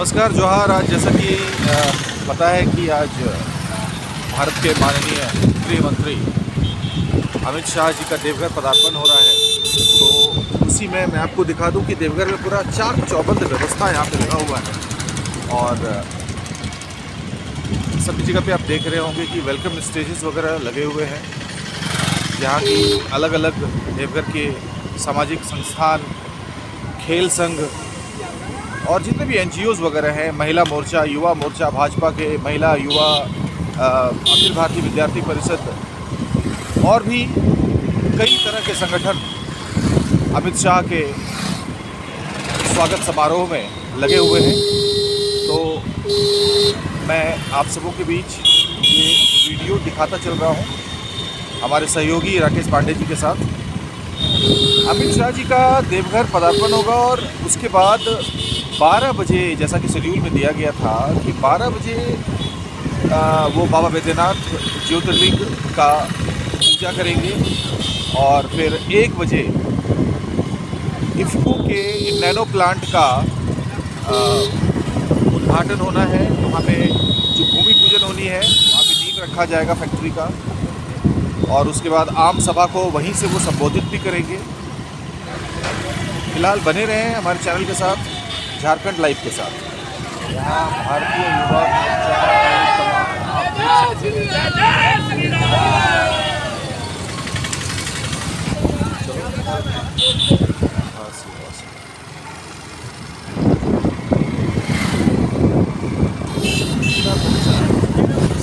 नमस्कार जोहार। आज जैसा कि पता है कि आज भारत के माननीय गृह मंत्री अमित शाह जी का देवघर पदार्पण हो रहा है, तो उसी में मैं आपको दिखा दूं कि देवघर में पूरा चाक चौबंद व्यवस्था यहाँ पे लगा हुआ है। और सभी जगह पे आप देख रहे होंगे कि वेलकम स्टेजेस वगैरह लगे हुए हैं, जहाँ की अलग अलग देवघर के सामाजिक संस्थान, खेल संघ और जितने भी NGOs वगैरह हैं, महिला मोर्चा, युवा मोर्चा, भाजपा के महिला युवा, अखिल भारतीय विद्यार्थी परिषद और भी कई तरह के संगठन अमित शाह के स्वागत समारोह में लगे हुए हैं। तो मैं आप सबों के बीच ये वीडियो दिखाता चल रहा हूँ हमारे सहयोगी राकेश पांडे जी के साथ। अमित शाह जी का देवघर पदार्पण होगा और उसके बाद 12 बजे, जैसा कि शेड्यूल में दिया गया था कि 12 बजे वो बाबा बैद्यनाथ ज्योतिर्लिंग का पूजा करेंगे और फिर 1 बजे इफ्को के नैनो प्लांट का उद्घाटन होना है। वहाँ पे जो भूमि पूजन होनी है, वहाँ पे नींव रखा जाएगा फैक्ट्री का, और उसके बाद आम सभा को वहीं से वो संबोधित भी करेंगे। फिलहाल बने रहें हमारे चैनल के साथ, झारखंड लाइव के साथ। यहाँ भारतीय युवा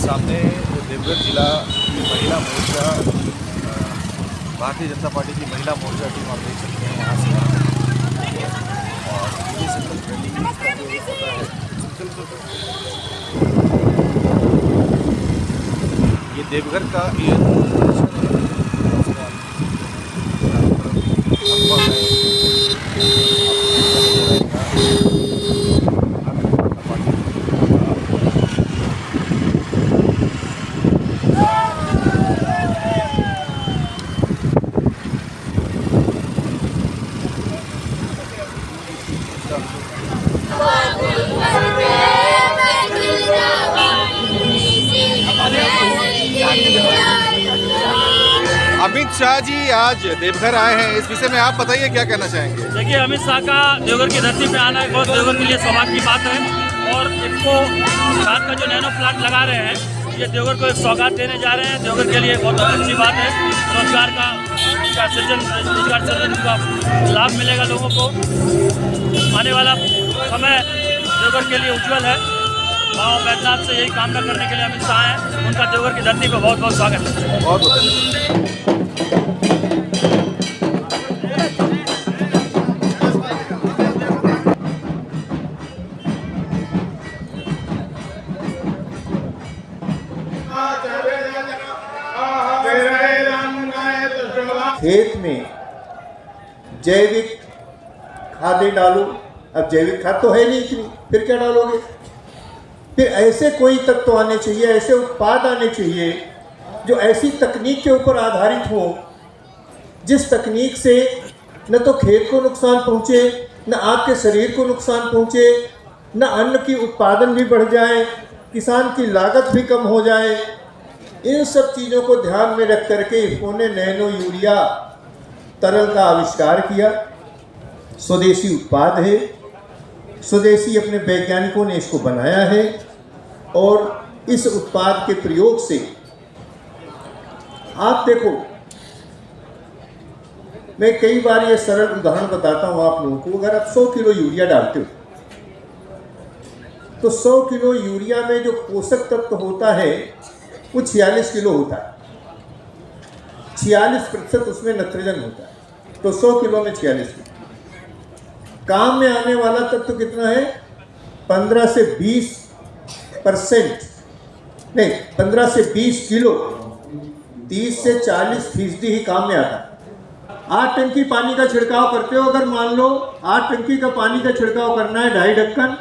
सामने देवघर जिला महिला मोर्चा, भारतीय जनता पार्टी की महिला मोर्चा टीम आप देख सकते हैं यहाँ से। और ये संकल्प रैली का जो होता है, ये देवघर का अमित शाह जी आज देवघर आए हैं, इस विषय में आप बताइए क्या कहना चाहेंगे। देखिए, अमित शाह का देवघर की धरती पे आना एक बहुत देवघर के लिए सौभाग्य की बात है। और इनको भारत का जो नैनो प्लांट लगा रहे हैं, ये देवघर को एक सौगात देने जा रहे हैं। देवघर के लिए बहुत अच्छी बात है। रोजगार का सृजन का लाभ मिलेगा लोगों को। आने वाला समय देवघर के लिए उज्जवल है। बाबा बैद्यनाथ से यही कामना करने के लिए अमित शाह हैं। उनका देवघर की धरती पर बहुत बहुत स्वागत है। बहुत बहुत खेत में जैविक खादें डालो। अब जैविक खाद तो है नहीं इतनी, फिर क्या डालोगे? फिर ऐसे कोई तत्व आने चाहिए, ऐसे उत्पाद आने चाहिए जो ऐसी तकनीक के ऊपर आधारित हो जिस तकनीक से न तो खेत को नुकसान पहुँचे, न आपके शरीर को नुकसान पहुँचे, न अन्न की उत्पादन भी बढ़ जाए, किसान की लागत भी कम हो जाए। इन सब चीज़ों को ध्यान में रख करके इफ्को ने नैनो यूरिया तरल का आविष्कार किया। स्वदेशी उत्पाद है, स्वदेशी अपने वैज्ञानिकों ने इसको बनाया है। और इस उत्पाद के प्रयोग से आप देखो, मैं कई बार ये सरल उदाहरण बताता हूँ आप लोगों को। अगर आप 100 किलो यूरिया डालते हो तो 100 किलो यूरिया में जो पोषक तत्व होता है वो 46 किलो होता है। 46% उसमें नाइट्रोजन होता है, तो 100 किलो में 46 किलो। काम में आने वाला तत्व कितना है? 15 से 20%, नहीं 15 से 20 किलो। 30 से 40% ही काम में आता है। 8 टंकी पानी का छिड़काव करते हो, अगर मान लो 8 टंकी का पानी का छिड़काव करना है, 2.5 ढक्कन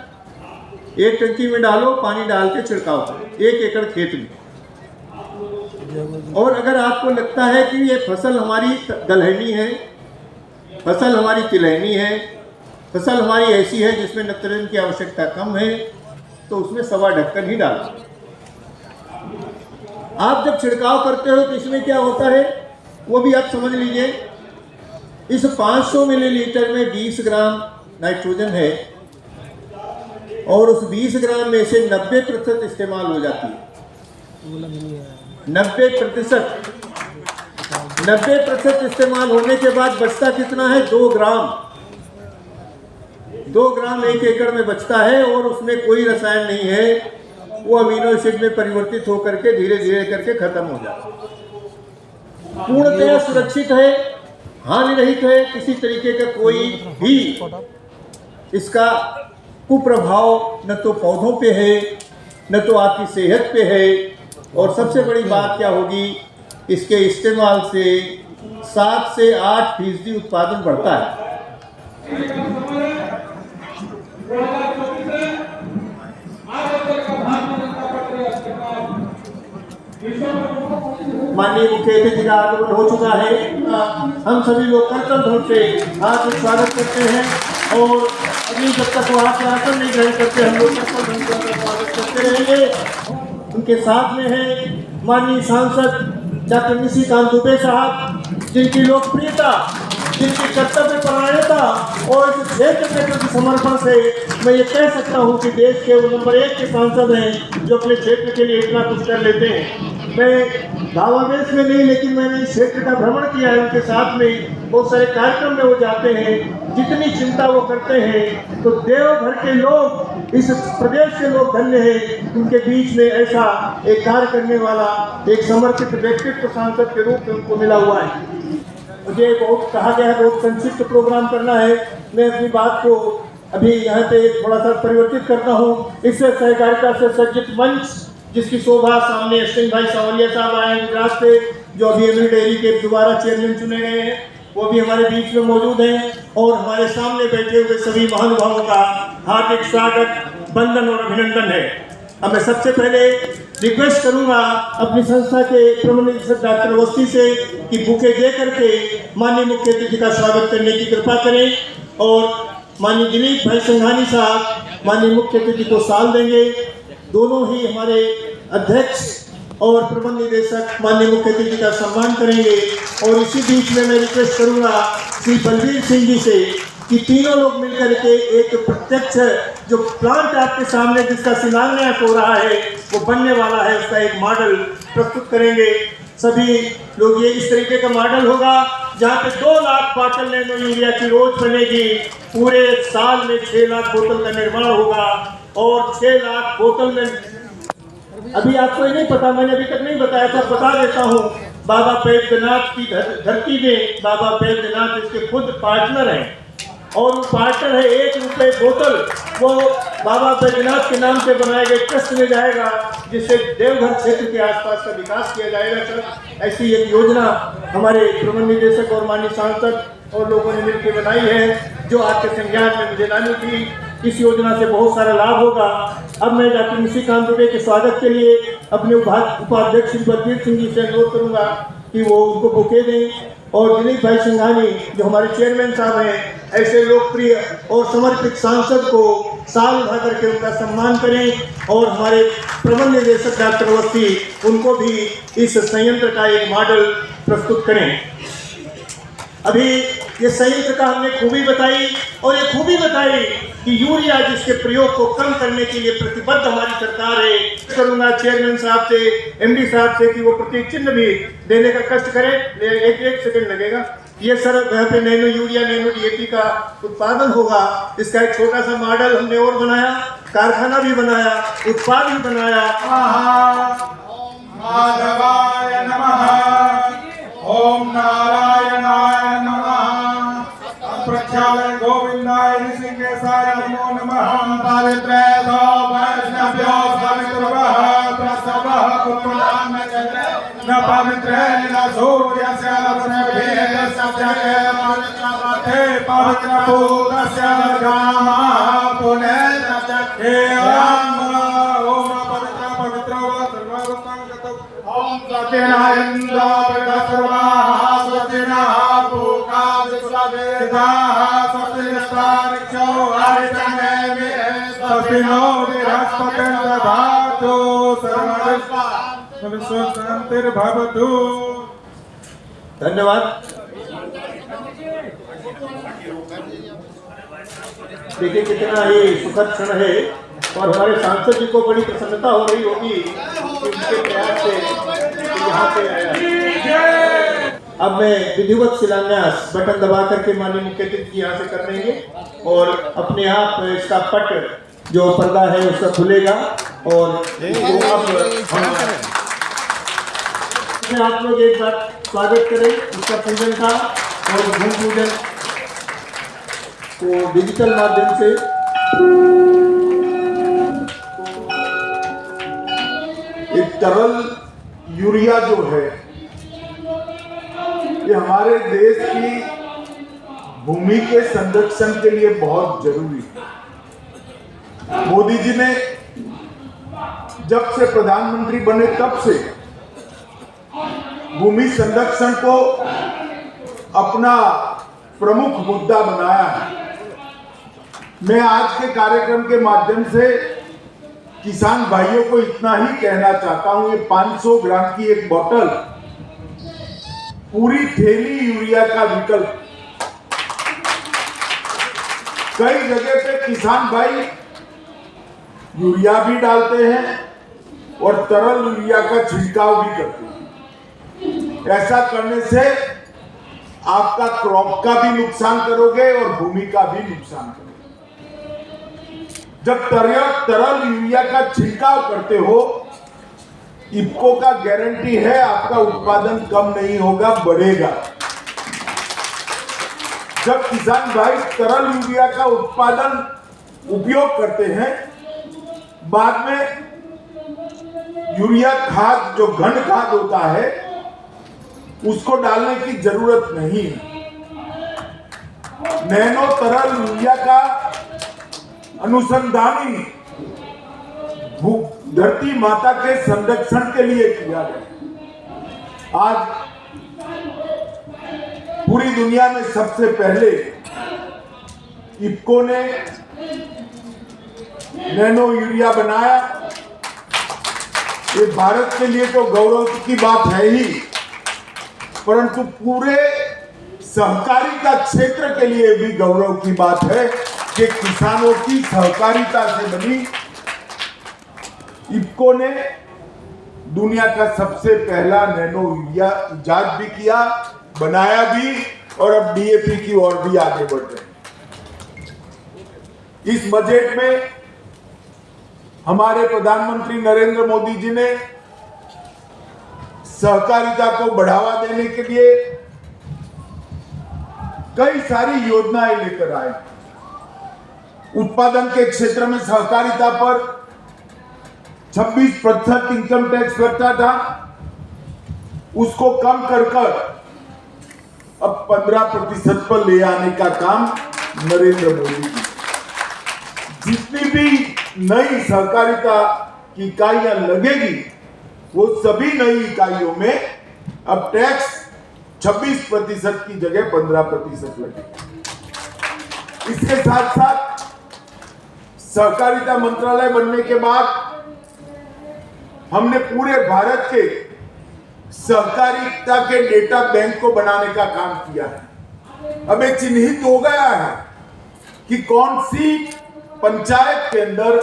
1 टंकी में डालो, पानी डाल के छिड़काव करो 1 एकड़ खेत में। और अगर आपको लगता है कि ये फसल हमारी दलहनी है, फसल हमारी तिलहनी है, फसल हमारी ऐसी है जिसमें नाइट्रोजन की आवश्यकता कम है, तो उसमें सवा ढक्कन ही डालो। आप जब छिड़काव करते हो तो इसमें क्या होता है वो भी आप समझ लीजिए। इस 500 मिलीलीटर में 20 ग्राम नाइट्रोजन है और उस 20 ग्राम में से 90% इस्तेमाल हो जाती है। 90% इस्तेमाल होने के बाद बचता कितना है? 2 ग्राम। 2 ग्राम 1 एकड़ में बचता है और उसमें कोई रसायन नहीं है, वो अमीनो एसिड में परिवर्तित होकर के धीरे धीरे करके खत्म हो जाता है। पूर्णतः सुरक्षित है, हानि रहित है, किसी तरीके का कोई भी इसका कुप्रभाव न तो पौधों पे है न तो आपकी सेहत पे है। और सबसे बड़ी बात क्या होगी, इसके इस्तेमाल से 7 से 8% उत्पादन बढ़ता है। माननीय मुख्य अतिथि का आगमन हो चुका है। हम सभी लोग कर्तव्य ढंग से हार्दिक स्वागत करते हैं और अभी जब तक वो आके आसन नहीं ग्रहण करते हम लोग कर्तव्य ढंग से उनका स्वागत करते रहेंगे। उनके साथ में है माननीय सांसद डॉक्टर निशिकांत दुबे साहब, जिनकी लोकप्रियता, जिनकी कर्तव्य परायणता और इस क्षेत्र के प्रति समर्पण से मैं ये कह सकता हूँ कि देश के वो नंबर 1 के सांसद हैं जो अपने क्षेत्र के लिए इतना कुछ कर लेते हैं। मैं भावावेश में नहीं, लेकिन मैंने इस क्षेत्र का भ्रमण किया है उनके साथ में, बहुत सारे कार्यक्रम में वो जाते हैं, जितनी चिंता वो करते हैं। तो देवघर के लोग, इस प्रदेश के लोग धन्य हैं, उनके बीच में ऐसा एक कार्य करने वाला एक समर्पित व्यक्तित्व सांसद के रूप में उनको मिला हुआ है। मुझे बहुत कहा गया है बहुत संक्षिप्त प्रोग्राम करना है, मैं अपनी बात को अभी यहाँ पे थोड़ा सा परिवर्तित करता हूँ। इससे सहकारिता से सज्जित मंच, जिसकी शोभा सामने सिंह भाई सावलिया साहब आए हैं गुजरात से, जो अभी अमूल डेयरी के दोबारा चेयरमैन चुने गए हैं, वो भी हमारे बीच में मौजूद हैं। और हमारे सामने बैठे हुए सभी महानुभावों का हार्दिक स्वागत, वंदन और अभिनंदन है। अब मैं सबसे पहले रिक्वेस्ट करूंगा अपनी संस्था के प्रमुख निदेशक डॉक्टर अवस्थी से कि बुके दे करके माननीय मुख्य अतिथि का स्वागत करने की कृपा करें। और माननीय दिलीप भाई संघानी साहब माननीय मुख्य अतिथि को साल देंगे। दोनों ही हमारे अध्यक्ष और प्रबंध निदेशक माननीय मुख्य अतिथि का सम्मान करेंगे। और इसी बीच में मैं रिक्वेस्ट करूंगा श्री बलवीर सिंह जी से कि तीनों लोग मिलकर के एक प्रत्यक्ष जो प्लांट आपके सामने जिसका शिलान्यास हो रहा है वो बनने वाला है, उसका एक मॉडल प्रस्तुत करेंगे। सभी लोग ये इस तरीके का मॉडल होगा जहाँ पे 2 लाख बॉटल नैनो यूरिया की रोज बनेगी। पूरे साल में 6 लाख बोतल का निर्माण होगा और 6 लाख बोतल में अभी आपको ये नहीं पता, मैंने अभी तक नहीं बताया था, बता देता हूँ। बाबा बैद्यनाथ की धरती में बाबा बैद्यनाथ इसके खुद पार्टनर हैं और वो पार्टनर है 1 रुपये बोतल, वो बाबा बैद्यनाथ के नाम से बनाए गए ट्रस्ट में जाएगा, जिससे देवघर क्षेत्र के आसपास का विकास किया जाएगा। सर, ऐसी एक योजना हमारे प्रबंध निदेशक और माननीय सांसद और लोगों ने मिलकर बनाई है, जो आपके संज्ञान में मुझे लानी थी। इस योजना से बहुत सारा लाभ होगा। अब मैं डॉक्टर निशिकांत दुबे के स्वागत के लिए अपने उपाध्यक्ष श्री बलवीर सिंह जी से अनुरोध करूंगा कि वो उनको बुके दें। और दिलीप भाई सिंघानी जो हमारे चेयरमैन साहब हैं, ऐसे लोकप्रिय और समर्पित सांसद को साल उठा करके उनका सम्मान करें। और हमारे प्रबंध निदेशक डॉक्टर अवस्थी, उनको भी इस संयंत्र का एक मॉडल प्रस्तुत करें। अभी ये संयंत्र का हमने खूबी बताई और ये खूबी बताई कि यूरिया जिसके प्रयोग को कम करने के लिए प्रतिबद्ध हमारी सरकार है। करूंगा चेयरमैन साहब से, एमडी साहब से कि वो प्रतीक चिन्ह भी देने का कष्ट करें। एक सेकंड लगेगा। ये सर यहाँ पे नैनो यूरिया नैनो डीएपी का उत्पादन होगा। इसका एक छोटा सा मॉडल हमने और बनाया, कारखाना भी बनाया, उत्पाद भी बनाया। माधवाय नमः, ओम नारायणाय नमः, प्रख्यात गोविंदाय ऋषिकेशाय नमो नमः। पवित्र दो वैष्णव्यो पवित्रवः प्रसवः पुत्रान् न पवित्र न सूर्यस्य नभेद सत्यके पवित्रवते पवित्र पुत्रस्य गामः पुनः सत्यके ओम पवित्र पवित्रव सर्वोत्तम ओम सत्यनारायण स्वस्ति नः पूका विश्ववेदाः स्वस्ति नस्तारिक्षः नो बृहस्पतिं दधातु सर्वशान्तिर्भवतु। धन्यवाद। देखिए कितना ये सुखद क्षण है और हमारे सांसद जी को बड़ी प्रसन्नता हो रही होगी कि उनके प्रयास से यहाँ पे आया। अब मैं विधिवत शिलान्यास बटन दबा करके माननीय मुख्य अतिथि जी यहाँ से कर लेंगे और अपने आप इसका पट जो पर्दा है उसका खुलेगा और आप लोग एक बार स्वागत करें उसका पूजन का और भूमि पूजन को डिजिटल माध्यम से एक तरल यूरिया जो है ये हमारे देश की भूमि के संरक्षण के लिए बहुत जरूरी है। मोदी जी ने जब से प्रधानमंत्री बने तब से भूमि संरक्षण को अपना प्रमुख मुद्दा बनाया है। मैं आज के कार्यक्रम के माध्यम से किसान भाइयों को इतना ही कहना चाहता हूं, ये 500 ग्राम की एक बोतल पूरी थैली यूरिया का विकल्प। कई जगह पे किसान भाई यूरिया भी डालते हैं और तरल यूरिया का छिड़काव भी करते हैं। ऐसा करने से आपका क्रॉप का भी नुकसान करोगे और भूमि का भी नुकसान करोगे। जब तरल यूरिया का छिड़काव करते हो, इफ्को का गारंटी है आपका उत्पादन कम नहीं होगा, बढ़ेगा। जब किसान भाई तरल यूरिया का उत्पादन उपयोग करते हैं, बाद में यूरिया खाद जो घन खाद होता है उसको डालने की जरूरत नहीं है। नैनो तरल यूरिया का अनुसंधान धरती माता के संरक्षण के लिए किया गया। आज पूरी दुनिया में सबसे पहले इफ्को ने नैनो यूरिया बनाया। ये भारत के लिए तो गौरव की बात है ही, परंतु पूरे सहकारिता क्षेत्र के लिए भी गौरव की बात है कि किसानों की सहकारिता से बनी इफ्को ने दुनिया का सबसे पहला नैनो यूरिया इजाद भी किया, बनाया भी और अब डीएपी की ओर भी आगे बढ़ रहे हैं। इस बजट में हमारे प्रधानमंत्री नरेंद्र मोदी जी ने सहकारिता को बढ़ावा देने के लिए कई सारी योजनाएं लेकर आए। उत्पादन के क्षेत्र में सहकारिता पर 26% इनकम टैक्स लगता था, उसको कम कर अब 15% पर ले आने का काम नरेंद्र मोदी जी। जितनी भी नई सहकारिता की इकाइयां लगेगी वो सभी नई इकाइयों में अब टैक्स 26% की जगह 15% लगेगा। इसके साथ साथ सहकारिता मंत्रालय बनने के बाद हमने पूरे भारत के सहकारिता के डेटा बैंक को बनाने का काम किया है। अब ये चिन्हित हो गया है कि कौन सी पंचायत के अंदर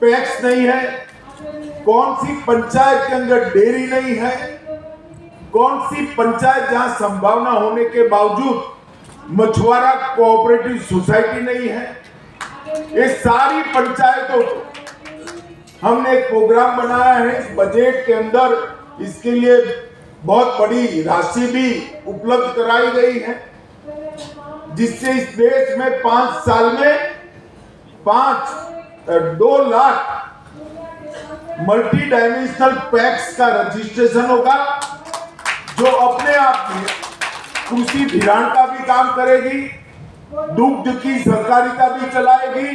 पैक्स नहीं है, कौन सी पंचायत के अंदर डेयरी नहीं है, कौन सी पंचायत जहां संभावना होने के बावजूद मछुआरा कोऑपरेटिव सोसाइटी नहीं है। ये सारी पंचायतों को हमने एक प्रोग्राम बनाया है इस बजट के अंदर। इसके लिए बहुत बड़ी राशि भी उपलब्ध कराई गई है, जिससे इस देश में 5 साल में 2 लाख मल्टी डायमेंशनल पैक्स का रजिस्ट्रेशन होगा, जो अपने आप में कृषि धिराण का भी काम करेगी, दुग्ध की सहकारिता भी चलाएगी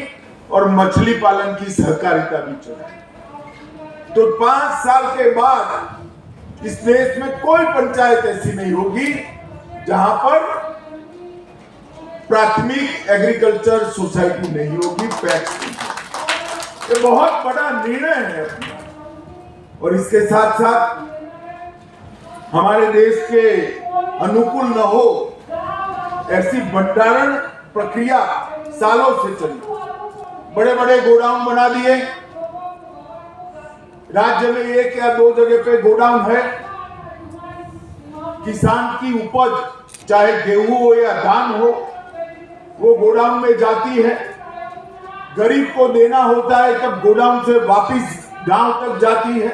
और मछली पालन की सहकारिता भी चलाएगी। तो 5 साल के बाद इस देश में कोई पंचायत ऐसी नहीं होगी जहां पर प्राथमिक एग्रीकल्चर सोसाइटी नहीं होगी, पैक्स नहीं। ये बहुत बड़ा निर्णय है और इसके साथ साथ हमारे देश के अनुकूल न हो ऐसी भंडारण प्रक्रिया सालों से चली। बड़े बड़े गोडाउन बना दिए, राज्य में 1 या 2 जगह पे गोडाउन है। किसान की उपज चाहे गेहूं हो या धान हो वो गोडाउन में जाती है, गरीब को देना होता है, तब गोडाउन से वापस गांव तक जाती है।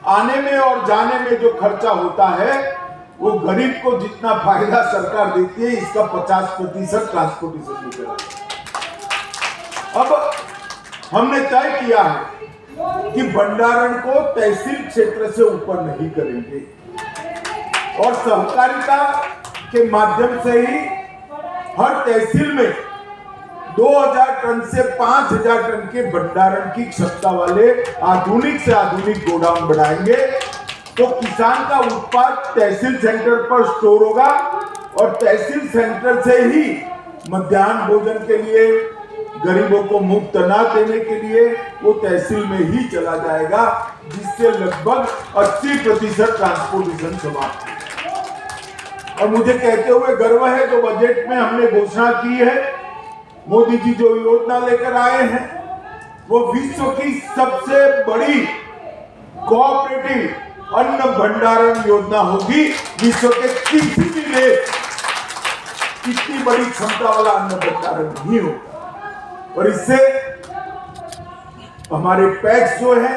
आने में और जाने में जो खर्चा होता है वो गरीब को जितना फायदा सरकार देती है इसका 50% ट्रांसपोर्टेशन निकला। अब हमने तय किया है कि भंडारण को तहसील क्षेत्र से ऊपर नहीं करेंगे और सहकारिता के माध्यम से ही हर तहसील में 2000 टन से 5000 टन के भंडारण की क्षमता वाले आधुनिक से आधुनिक गोदाम बनाएंगे। तो किसान का उत्पाद तहसील सेंटर पर स्टोर होगा और तहसील सेंटर से ही मध्याह्न भोजन के लिए गरीबों को मुफ्त अनाज देने के लिए वो तहसील में ही चला जाएगा, जिससे लगभग 80% ट्रांसपोर्टेशन समाप्त है। और मुझे कहते हुए गर्व है जो बजट में हमने घोषणा की है, मोदी जी जो योजना लेकर आए हैं वो विश्व की सबसे बड़ी कोऑपरेटिव अन्न भंडारण योजना होगी। विश्व के किसी भी देश इतनी बड़ी क्षमता वाला अन्न भंडारण नहीं होगा और इससे हमारे पैक्स जो है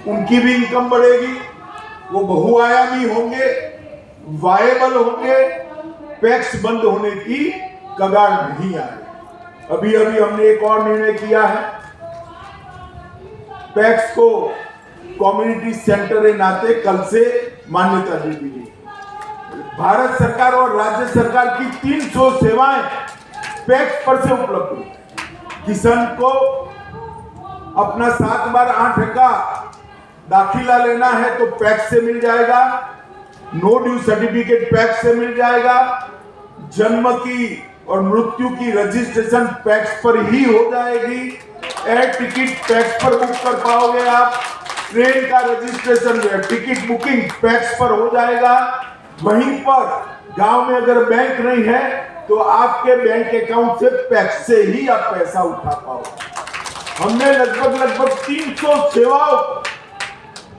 उनकी भी इनकम बढ़ेगी, वो बहुआयामी होंगे, वायबल होंगे, पैक्स बंद होने की कगार नहीं आए। अभी हमने एक और निर्णय किया है, पैक्स को कम्युनिटी सेंटर के नाते कल से मान्यता दे दी गई। भारत सरकार और राज्य सरकार की 300 सेवाएं पैक्स पर से उपलब्ध है। किसान को अपना 7 बार 8 का दाखिला लेना है तो पैक्स से मिल जाएगा, नो ड्यू सर्टिफिकेट पैक्स से मिल जाएगा, जन्म की और मृत्यु की रजिस्ट्रेशन पैक्स पर ही हो जाएगी, एयर टिकट पैक्स पर बुक कर पाओगे आप, ट्रेन का रजिस्ट्रेशन टिकट बुकिंग पैक्स पर हो जाएगा। वहीं पर गांव में अगर बैंक नहीं है तो आपके बैंक अकाउंट से पैक्स से ही आप पैसा उठा पाओगे। हमने लगभग 300 सेवाओं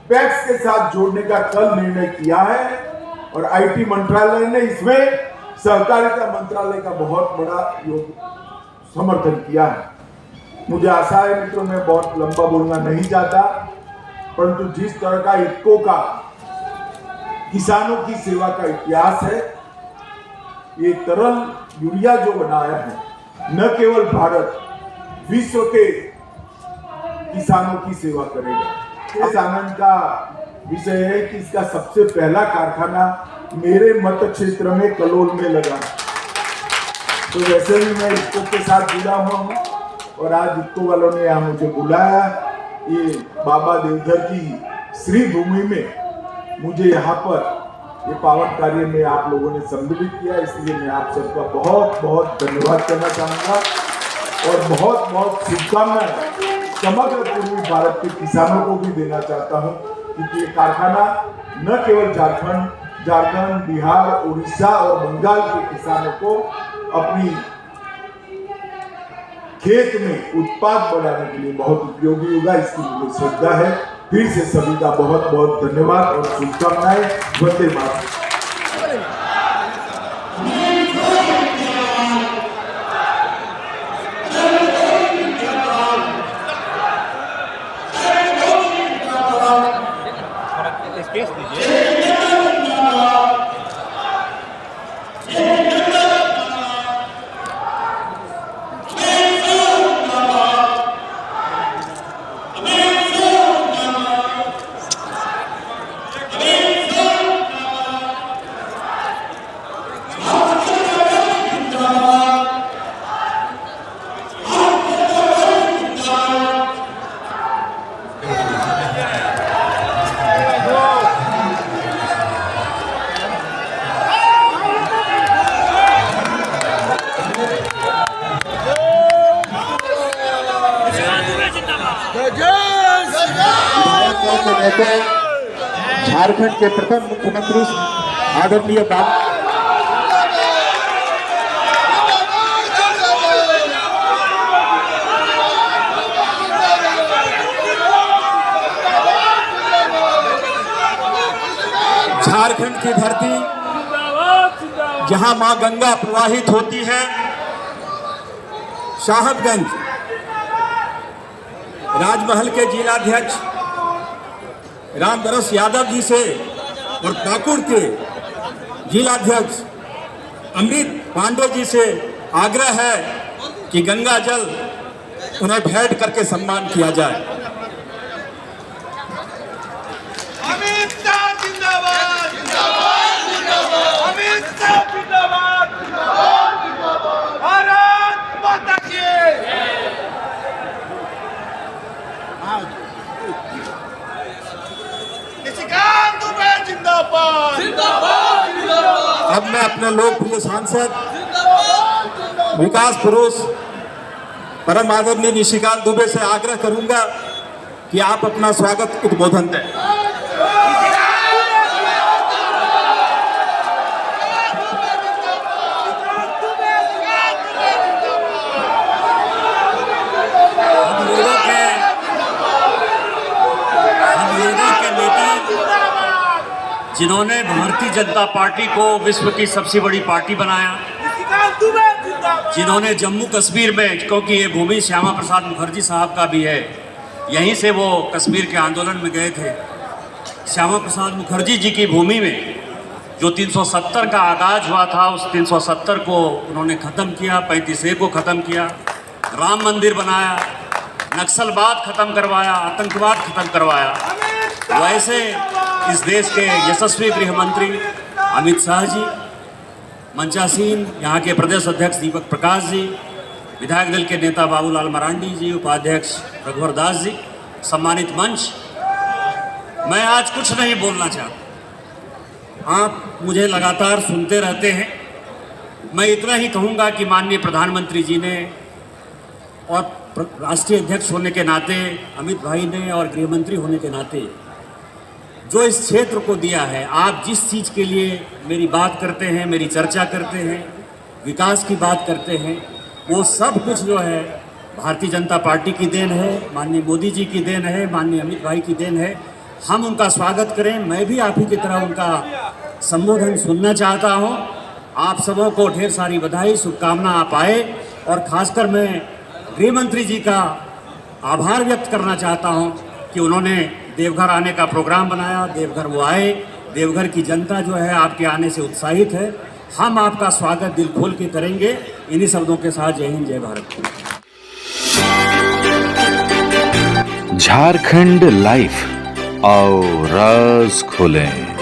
पैक्स के साथ जोड़ने का कल निर्णय किया है और आईटी मंत्रालय ने इसमें सहकारिता मंत्रालय का बहुत बड़ा समर्थन किया है। मुझे आशा है मित्रों, मैं बहुत लंबा बोलना नहीं चाहता, परंतु जिस तरह का इक्को का किसानों की सेवा का इतिहास है, ये तरल यूरिया जो बनाया है न केवल भारत विश्व के किसानों की सेवा करेगा। इस आनंद का विषय है कि इसका सबसे पहला कारखाना मेरे मत क्षेत्र में कलोल में लगा। तो वैसे भी मैं इक्को के साथ जुड़ा हुआ हूँ और आज इक्को वालों ने यहाँ मुझे बुलाया, ये बाबा देवधर की श्री भूमि में मुझे यहाँ पर ये पावन कार्य में आप लोगों ने सम्मिलित किया, इसलिए मैं आप सबका बहुत बहुत धन्यवाद करना चाहूँगा और बहुत बहुत शुभकामनाएं समग्र पूर्वी भारत के किसानों को भी देना चाहता हूँ, क्योंकि ये कारखाना न केवल झारखंड, बिहार, उड़ीसा और बंगाल के किसानों को अपनी खेत में उत्पाद बढ़ाने के लिए बहुत उपयोगी होगा, इसकी मुझे श्रद्धा है। फिर से सभी का बहुत बहुत धन्यवाद और शुभकामनाएं। वंदे मातरम। के नेता झारखंड के प्रथम मुख्यमंत्री आदरणीय बाबू झारखंड की धरती जहां मां गंगा प्रवाहित होती है, साहबगंज राजमहल के जिलाध्यक्ष रामदरस यादव जी से और पाकुड़ के जिलाध्यक्ष अमृत पांडे जी से आग्रह है कि गंगा जल उन्हें भेंट करके सम्मान किया जाए। अमित शाह जिंदाबाद जिंदाबाद जिंदाबाद अमित शाह जिंदाबाद जिंदाबाद जिंदाबाद भारत माता की निशिकांत दुबे जिंदाबाद जिंदाबाद जिंदाबाद। अब मैं अपने लोकप्रिय सांसद विकास पुरुष परम आदरणीय निशिकांत दुबे से आग्रह करूंगा कि आप अपना स्वागत उद्बोधन दें। जिन्होंने भारतीय जनता पार्टी को विश्व की सबसे बड़ी पार्टी बनाया, जिन्होंने जम्मू कश्मीर में, क्योंकि ये भूमि श्यामा प्रसाद मुखर्जी साहब का भी है, यहीं से वो कश्मीर के आंदोलन में गए थे। श्यामा प्रसाद मुखर्जी जी की भूमि में जो 370 का आगाज हुआ था, उस 370 को उन्होंने ख़त्म किया, 35A को ख़त्म किया, राम मंदिर बनाया, नक्सलवाद ख़त्म करवाया, आतंकवाद ख़त्म करवाया। वैसे इस देश के यशस्वी गृह मंत्री अमित शाह जी, मंचासीन यहाँ के प्रदेश अध्यक्ष दीपक प्रकाश जी, विधायक दल के नेता बाबूलाल मरांडी जी, उपाध्यक्ष रघुवर दास जी, सम्मानित मंच, मैं आज कुछ नहीं बोलना चाहता। आप मुझे लगातार सुनते रहते हैं। मैं इतना ही कहूँगा कि माननीय प्रधानमंत्री जी ने और राष्ट्रीय अध्यक्ष होने के नाते अमित भाई ने और गृह मंत्री होने के नाते जो इस क्षेत्र को दिया है, आप जिस चीज़ के लिए मेरी बात करते हैं, मेरी चर्चा करते हैं, विकास की बात करते हैं, वो सब कुछ जो है भारतीय जनता पार्टी की देन है, माननीय मोदी जी की देन है, माननीय अमित भाई की देन है। हम उनका स्वागत करें। मैं भी आप ही की तरह उनका संबोधन सुनना चाहता हूँ। आप सबों को ढेर सारी बधाई, शुभकामना आप आए, और ख़ासकर मैं गृह मंत्री जी का आभार व्यक्त करना चाहता हूँ कि उन्होंने देवघर आने का प्रोग्राम बनाया, देवघर वो आए। देवघर की जनता जो है आपके आने से उत्साहित है। हम आपका स्वागत दिल खोल के करेंगे। इन्हीं शब्दों के साथ जय हिंद, जय भारत। झारखंड लाइफ, आओ राज खोलें।